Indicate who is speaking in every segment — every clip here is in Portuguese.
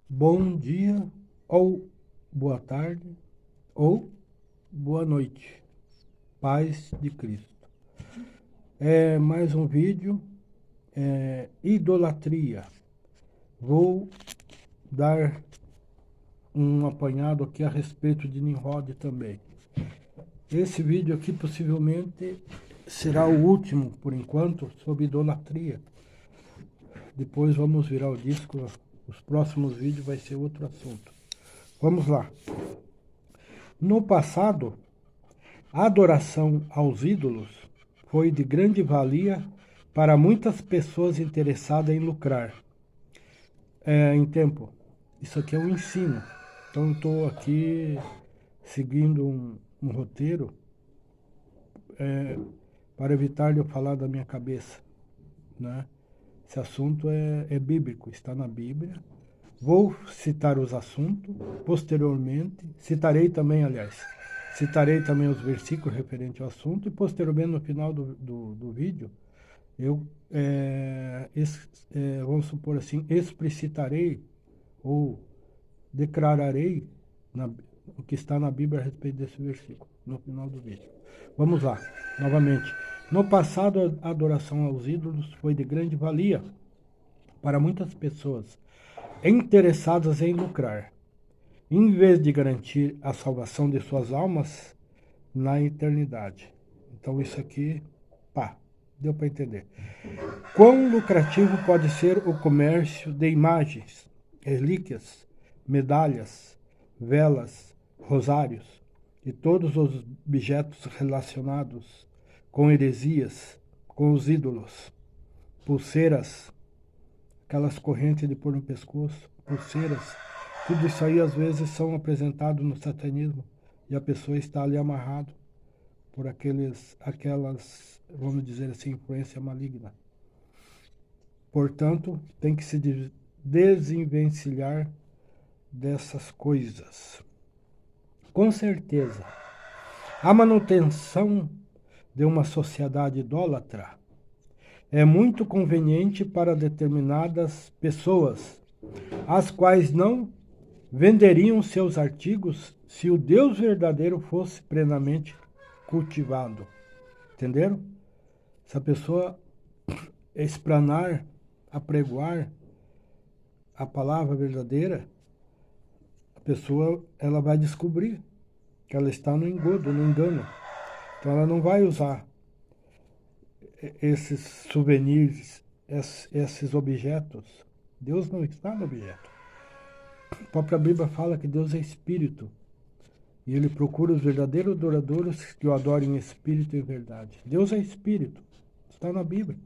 Speaker 1: Bom dia, ou boa tarde, ou boa noite. Paz de Cristo. É mais um vídeo, idolatria. Vou dar um apanhado aqui a respeito de Nimrod também. Esse vídeo aqui possivelmente será o último, por enquanto, sobre idolatria. Depois vamos virar o disco, os próximos vídeos vai ser outro assunto. Vamos lá. No passado, a adoração aos ídolos foi de grande valia para muitas pessoas interessadas em lucrar em tempo. Isso aqui é um ensino. Então eu estou aqui seguindo um roteiro para evitar de eu falar da minha cabeça, né? Esse assunto é bíblico, está na Bíblia. Vou citar os assuntos posteriormente. Citarei também os versículos referentes ao assunto e posteriormente no final do vídeo eu, vamos supor assim, explicitarei ou declararei o que está na Bíblia a respeito desse versículo no final do vídeo. Vamos lá, novamente. No passado, a adoração aos ídolos foi de grande valia para muitas pessoas interessadas em lucrar, em vez de garantir a salvação de suas almas na eternidade. Então isso aqui, pá, deu para entender. Quão lucrativo pode ser o comércio de imagens, relíquias, medalhas, velas, rosários e todos os objetos relacionados com heresias, com os ídolos, pulseiras, aquelas correntes de pôr no pescoço, pulseiras, tudo isso aí às vezes são apresentados no satanismo e a pessoa está ali amarrado por aquelas, vamos dizer assim, influência maligna. Portanto, tem que se desenvencilhar dessas coisas. Com certeza, a manutenção de uma sociedade idólatra é muito conveniente para determinadas pessoas, as quais não venderiam seus artigos se o Deus verdadeiro fosse plenamente cultivado. Entenderam? Se a pessoa explanar, apregoar a palavra verdadeira, a pessoa ela vai descobrir que ela está no engodo, no engano. Então ela não vai usar esses souvenirs, esses objetos. Deus não está no objeto. A própria Bíblia fala que Deus é espírito. E ele procura os verdadeiros adoradores que o adorem em espírito e verdade. Deus é espírito. Está na Bíblia.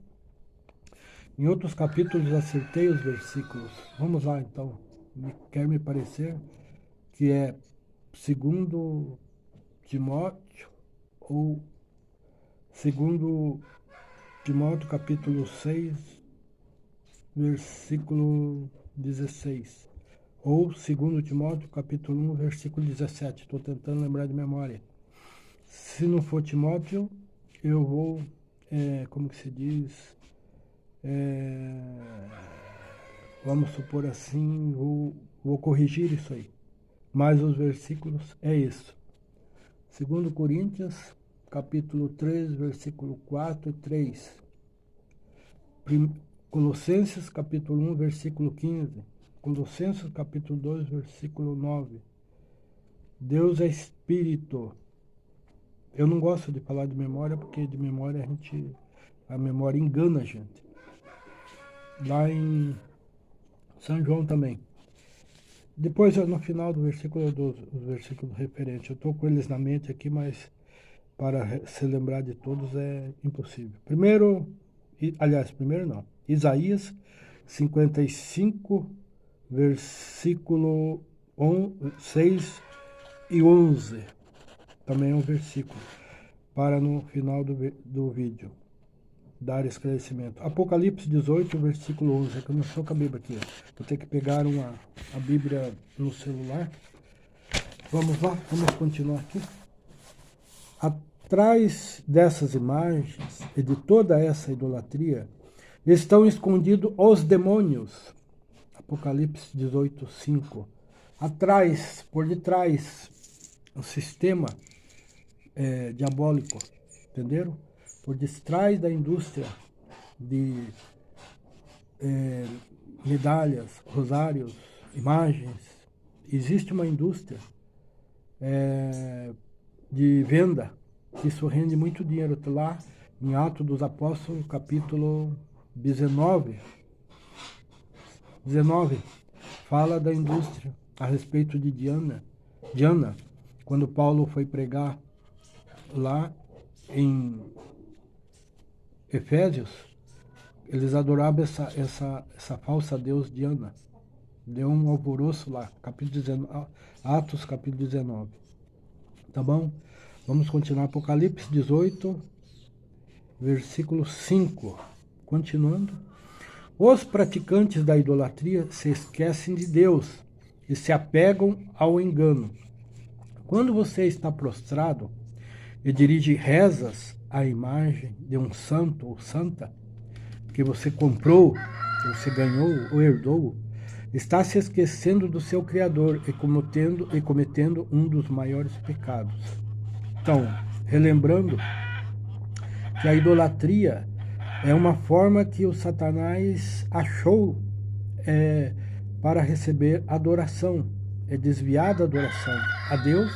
Speaker 1: Em outros capítulos acertei os versículos. Vamos lá então. Quer me parecer que é 2 Timóteo ou 2 Timóteo capítulo 6, versículo 16. Ou 2 Timóteo capítulo 1, versículo 17. Estou tentando lembrar de memória. Se não for Timóteo, eu vou, como que se diz, vamos supor assim, vou corrigir isso aí. Mas os versículos é isso. 2 Coríntios, capítulo 3, versículo 4 e 3. Colossenses, capítulo 1, versículo 15. Colossenses, capítulo 2, versículo 9. Deus é espírito. Eu não gosto de falar de memória, porque de memória a memória engana a gente. Lá em São João também. Depois, no final do versículo, os versículos referentes. Eu estou com eles na mente aqui, mas para se lembrar de todos é impossível. Primeiro não. Isaías 55, versículo 6 e 11. Também é um versículo. Para no final do vídeo dar esclarecimento. Apocalipse 18, versículo 11. É que eu não estou com a Bíblia aqui. Vou ter que pegar a Bíblia no celular. Vamos lá, vamos continuar aqui. Atrás dessas imagens e de toda essa idolatria estão escondidos os demônios. Apocalipse 18:5. Atrás, por detrás, o sistema diabólico, entenderam? Por detrás da indústria de medalhas, rosários, imagens, existe uma indústria de venda. Isso rende muito dinheiro. Tá lá em Atos dos Apóstolos, capítulo 19, fala da indústria a respeito de Diana, quando Paulo foi pregar lá em Efésios, eles adoravam essa falsa deus Diana. Deu um alvoroço lá, capítulo 19, Atos capítulo 19. Tá bom? Vamos continuar. Apocalipse 18, versículo 5. Continuando. Os praticantes da idolatria se esquecem de Deus e se apegam ao engano. Quando você está prostrado e dirige rezas à imagem de um santo ou santa que você comprou, que você ganhou ou herdou, está se esquecendo do seu Criador e cometendo um dos maiores pecados. Então, relembrando que a idolatria é uma forma que o Satanás achou para receber adoração, é desviar da adoração a Deus,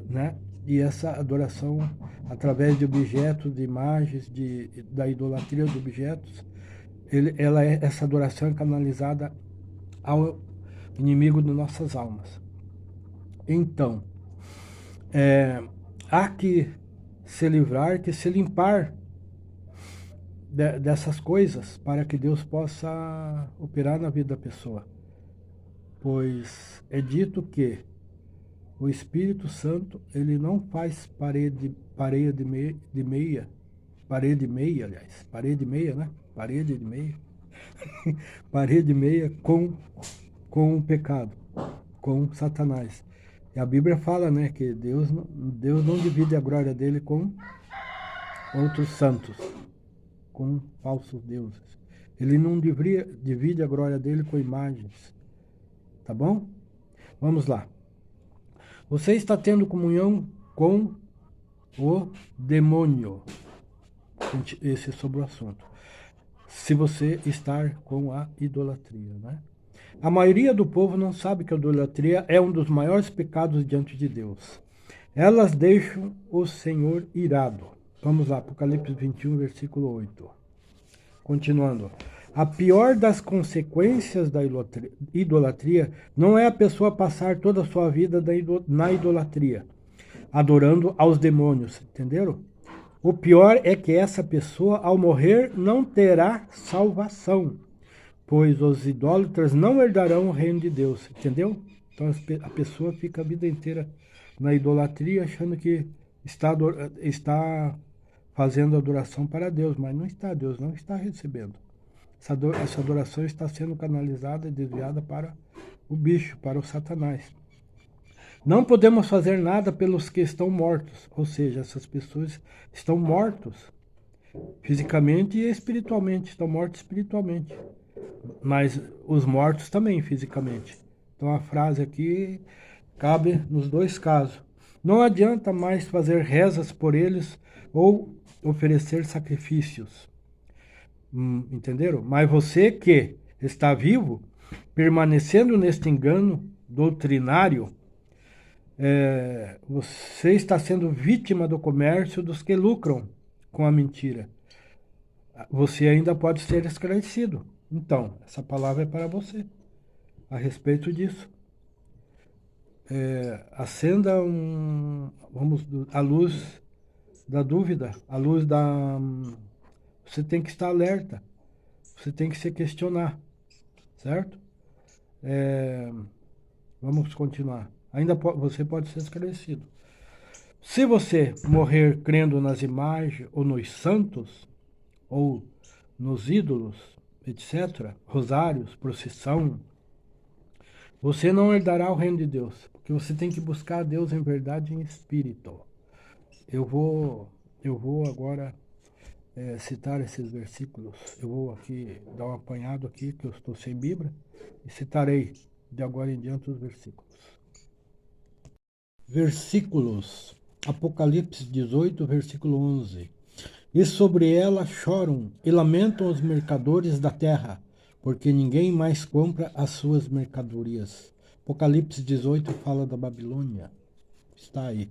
Speaker 1: né? E essa adoração através de objetos, de imagens, da idolatria de objetos, essa adoração é canalizada ao inimigo de nossas almas. Então, há que se livrar, que se limpar dessas coisas para que Deus possa operar na vida da pessoa. Pois é dito que o Espírito Santo, ele não faz parede meia, parede meia com o pecado, com Satanás. E a Bíblia fala, né, que Deus não divide a glória dele com outros santos, com falsos deuses. Ele não divide a glória dele com imagens. Tá bom? Vamos lá. Você está tendo comunhão com o demônio. Esse é sobre o assunto. Se você estar com a idolatria, né? A maioria do povo não sabe que a idolatria é um dos maiores pecados diante de Deus. Elas deixam o Senhor irado. Vamos lá, Apocalipse 21, versículo 8. Continuando. A pior das consequências da idolatria não é a pessoa passar toda a sua vida na idolatria, adorando aos demônios, entenderam? O pior é que essa pessoa, ao morrer, não terá salvação, pois os idólatras não herdarão o reino de Deus, entendeu? Então a pessoa fica a vida inteira na idolatria, achando que está fazendo adoração para Deus, mas não está, Deus não está recebendo. Essa adoração está sendo canalizada e desviada para o bicho, para o Satanás. Não podemos fazer nada pelos que estão mortos, ou seja, essas pessoas estão mortos fisicamente e espiritualmente, estão mortos espiritualmente, mas os mortos também fisicamente. Então a frase aqui cabe nos dois casos. Não adianta mais fazer rezas por eles ou oferecer sacrifícios. Entenderam? Mas você que está vivo, permanecendo neste engano doutrinário, você está sendo vítima do comércio dos que lucram com a mentira. Você ainda pode ser esclarecido. Então, essa palavra é para você a respeito disso. Acenda a luz da dúvida, a luz da... Você tem que estar alerta, você tem que se questionar, certo? Vamos continuar. Ainda você pode ser esclarecido. Se você morrer crendo nas imagens, ou nos santos, ou nos ídolos, etc., rosários, procissão, você não herdará o reino de Deus, porque você tem que buscar a Deus em verdade e em espírito. Eu vou agora citar esses versículos. Eu vou aqui dar um apanhado aqui, que eu estou sem Bíblia, e citarei de agora em diante os versículos. Versículos. Apocalipse 18, versículo 11. E sobre ela choram e lamentam os mercadores da terra, porque ninguém mais compra as suas mercadorias. Apocalipse 18 fala da Babilônia. Está aí.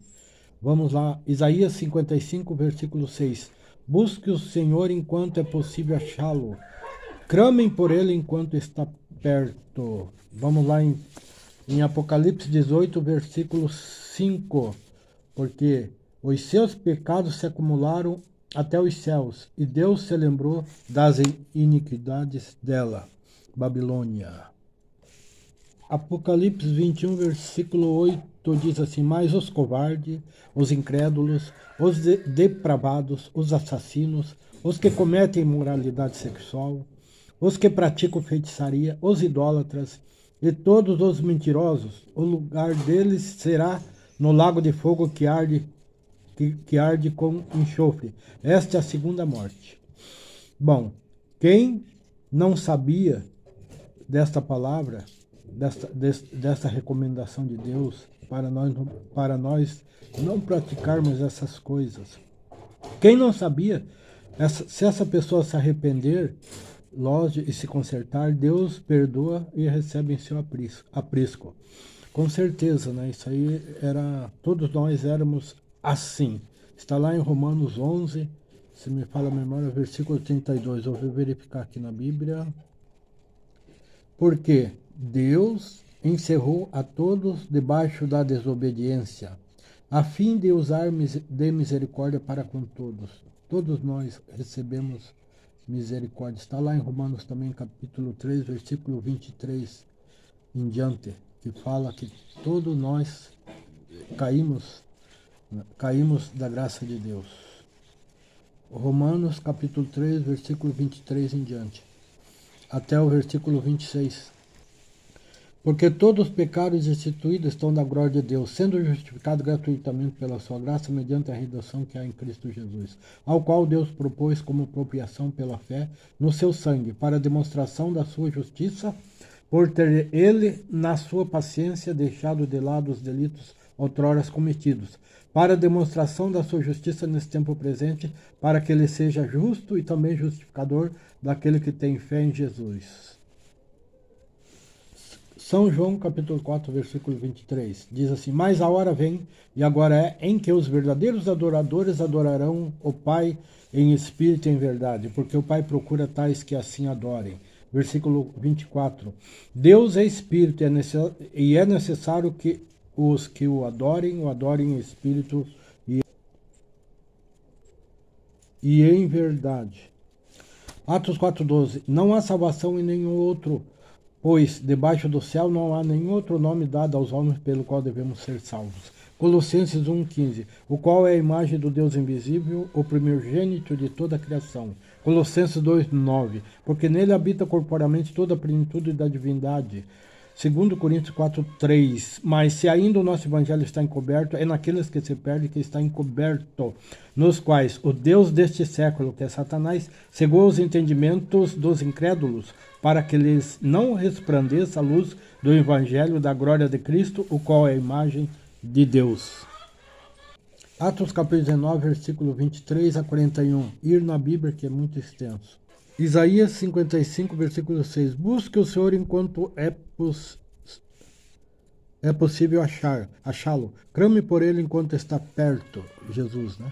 Speaker 1: Vamos lá. Isaías 55, versículo 6. Busque o Senhor enquanto é possível achá-lo. Clamem por ele enquanto está perto. Vamos lá em Apocalipse 18, versículo 5. Porque os seus pecados se acumularam até os céus, e Deus se lembrou das iniquidades dela. Babilônia. Apocalipse 21, versículo 8 diz assim: mas os covardes, os incrédulos, os depravados, os assassinos, os que cometem imoralidade sexual, os que praticam feitiçaria, os idólatras e todos os mentirosos, o lugar deles será no lago de fogo que arde com enxofre. Esta é a segunda morte. Bom, quem não sabia desta palavra, desta recomendação de Deus para nós não praticarmos essas coisas? Quem não sabia, se essa pessoa se arrepender, lógico, e se consertar, Deus perdoa e recebe em seu aprisco. Com certeza, né? Isso aí todos nós éramos assim. Está lá em Romanos 11, se me fala a memória, versículo 32. Eu vou verificar aqui na Bíblia. Porque Deus encerrou a todos debaixo da desobediência, a fim de usar de misericórdia para com todos. Todos nós recebemos misericórdia. Está lá em Romanos também, capítulo 3, versículo 23 em diante, que fala que todos nós caímos da graça de Deus. Romanos capítulo 3, versículo 23 em diante, até o versículo 26. Porque todos os pecados instituídos estão da glória de Deus, sendo justificados gratuitamente pela sua graça, mediante a redenção que há em Cristo Jesus, ao qual Deus propôs como propriação pela fé no seu sangue, para a demonstração da sua justiça, por ter ele, na sua paciência, deixado de lado os delitos outrora cometidos, para a demonstração da sua justiça nesse tempo presente, para que ele seja justo e também justificador daquele que tem fé em Jesus. São João capítulo 4, versículo 23, diz assim: mas a hora vem, e agora é, em que os verdadeiros adoradores adorarão o Pai em espírito e em verdade, porque o Pai procura tais que assim adorem. Versículo 24, Deus é espírito, e é necessário que os que o adorem em espírito e em verdade. Atos 4,12, não há salvação em nenhum outro, pois debaixo do céu não há nenhum outro nome dado aos homens pelo qual devemos ser salvos. Colossenses 1,15, o qual é a imagem do Deus invisível, o primogênito de toda a criação. Colossenses 2,9, porque nele habita corporalmente toda a plenitude da divindade. 2 Coríntios 4,3, mas se ainda o nosso evangelho está encoberto, é naqueles que se perdem que está encoberto, nos quais o Deus deste século, que é Satanás, cegou os entendimentos dos incrédulos, para que lhes não resplandeça a luz do evangelho da glória de Cristo, o qual é a imagem de Deus. Atos capítulo 19, versículo 23 a 41. Ir na Bíblia, que é muito extenso. Isaías 55, versículo 6. Busque o Senhor enquanto é possível achá-lo. Clame por ele enquanto está perto. Jesus, né?